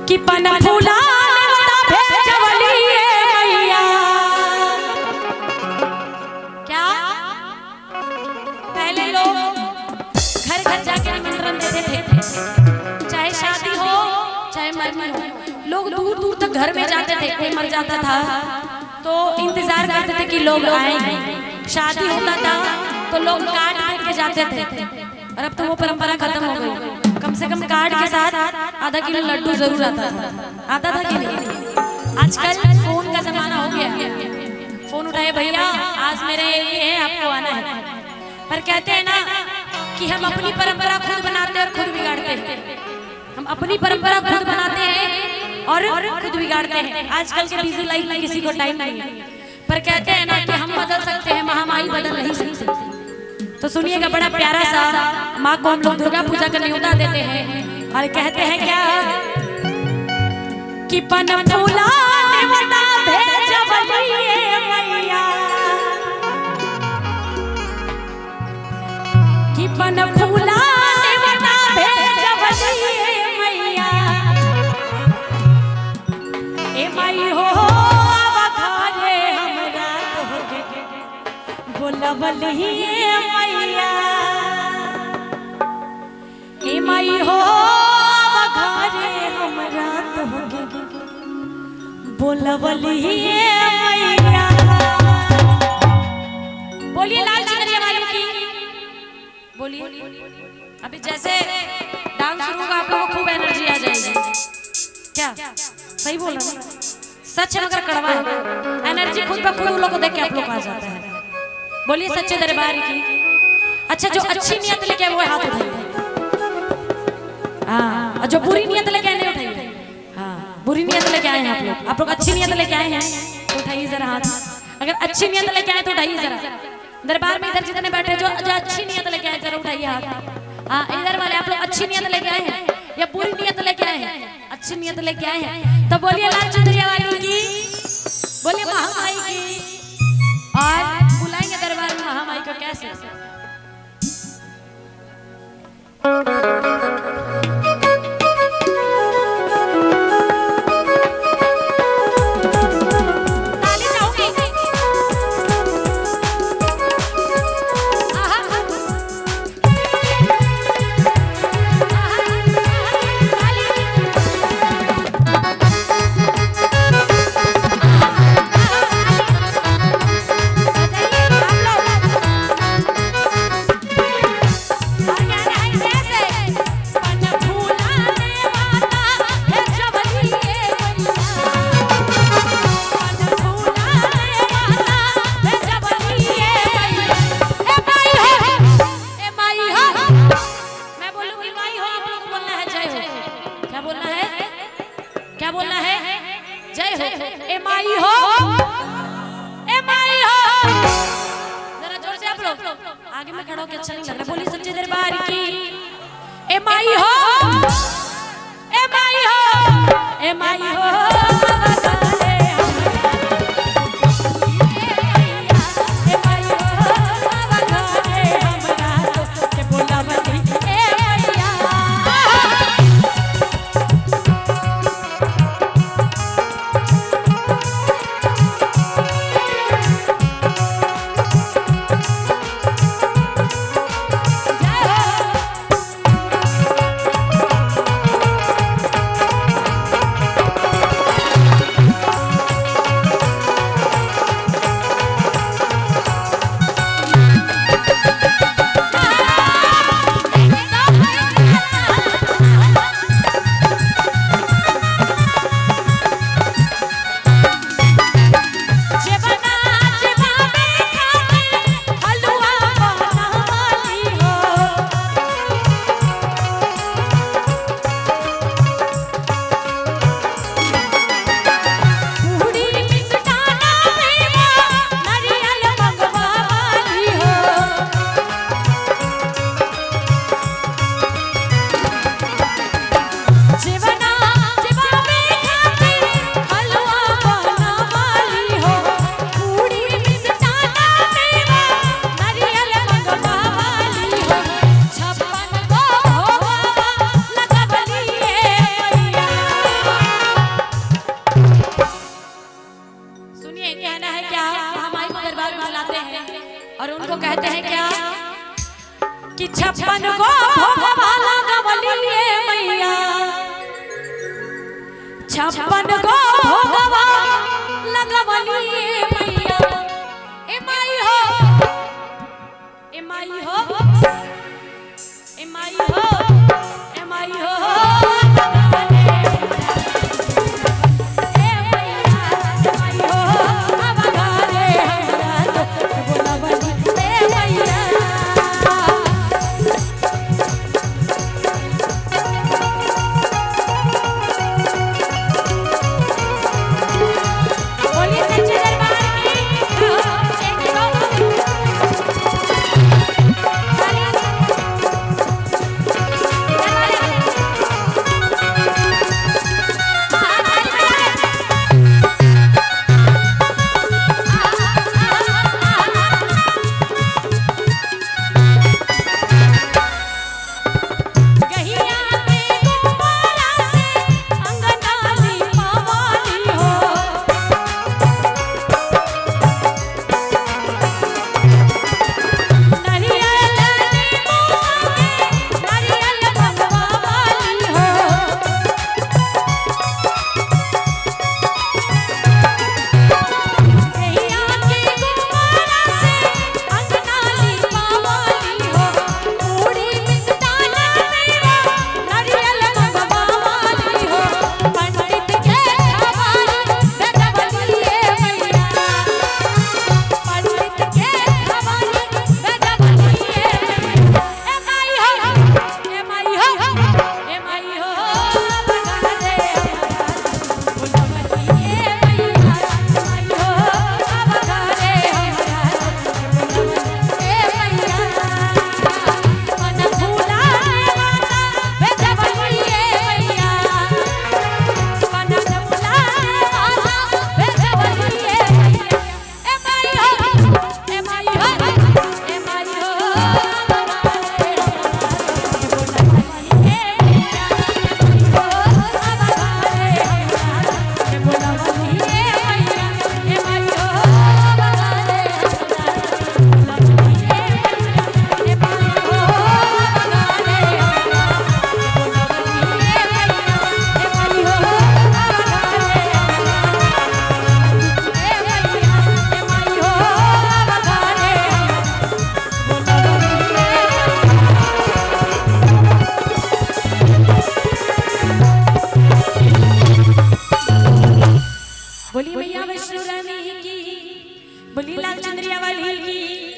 कि पन फूला भेजवली मैया। क्या पहले लोग घर घर जाके निमंत्रण देते थे, चाहे शादी हो चाहे मरनी हो, लोग दूर दूर तक घर में जाते थे। कोई मर जाता था तो इंतजार करते थे कि लोग आएंगे, शादी होता था तो लोग कार्ड लेके जाते थे। और अब तो वो परंपरा खत्म हो गई। कम से कम कार्ड के साथ आधा किलो लड्डू जरूर आता था कि नहीं? आजकल फोन का जमाना हो गया, फोन उठाए भैया आज मेरे ये है आपको आना है। पर कहते हैं ना कि हम अपनी परंपरा खुद बनाते हैं और खुद बिगाड़ते हैं। हम अपनी परंपरा खुद बनाते हैं और खुद बिगाड़ते हैं। आजकल के बिजी लाइफ में किसी को टाइम नहीं है। पर कहते हैं ना कि हम बदल सकते हैं, महामाई बदल नहीं सकती। तो सुनिएगा बड़ा प्यारा सा, माँ को हम लोग दुर्गा पूजा का न्योता देते हैं और कहते हैं क्या कि पन फूला न्योता भेजवली मैया, कि पन फूला न्योता भेजवली मैया। ए माई हो आवाज़े हमरा तोहके बोलवली मैया। ए माई हो आवाज़े हमरा तोहके बोलवली मैया। बोलिए लाल चुनरिया वाली की बोलिए। अभी जैसे डांस शुरू होगा आप लोगों को खूब एनर्जी आ जाएगी। क्या सही बोल रहा हूँ? सच है मगर कड़वा है। एनर्जी खुद ब खुद उन लोगों को देख के आप लोग आ जाता है। बोलिए सच्चे दरबार की। अच्छा जो अच्छी नियत लेके आए वो हाथ उठाइए। हाँ, जो बुरी नियत लेके आए नहीं उठाइए। हाँ, बुरी नियत लेके आए हैं आप लोग अच्छी नियत लेके आए हैं तो उठाइए जरा हाथ। अगर अच्छी नियत लेके आए तो उठाइए जरा। दरबार में इधर जितने बैठे जो अच्छी नियत लेके आए जरा उठाइए हाथ। हाँ, इधर वाले आप लोग अच्छी नियत लेके आए हैं या बुरी नियत लेके आए हैं? अच्छी नियत लेके आए हैं तो बोलिए लाल चुनरिया वाली की, बोलिए महामाई की। और बुलाएंगे दरबार में महामाई को कैसे? क्या बोलना है? जय हो। ए माई हो, ए माई हो। जरा जोर से आप लोग आगे में खड़े होके अच्छा नहीं लग रहा। बोलिए सच्चे दरबार की। ए माई हो, ए माई हो, ए माई हो। छप्पन गो भोगवा लगवलिए मैया, छप्पन गो भोगवा लगवलिए मैया। ए माई हो, ए माई हो, ए माई हो, ए माई हो, बोली मैया वैष्णो रानी की, बोली लाल चंद्रिया वाली की।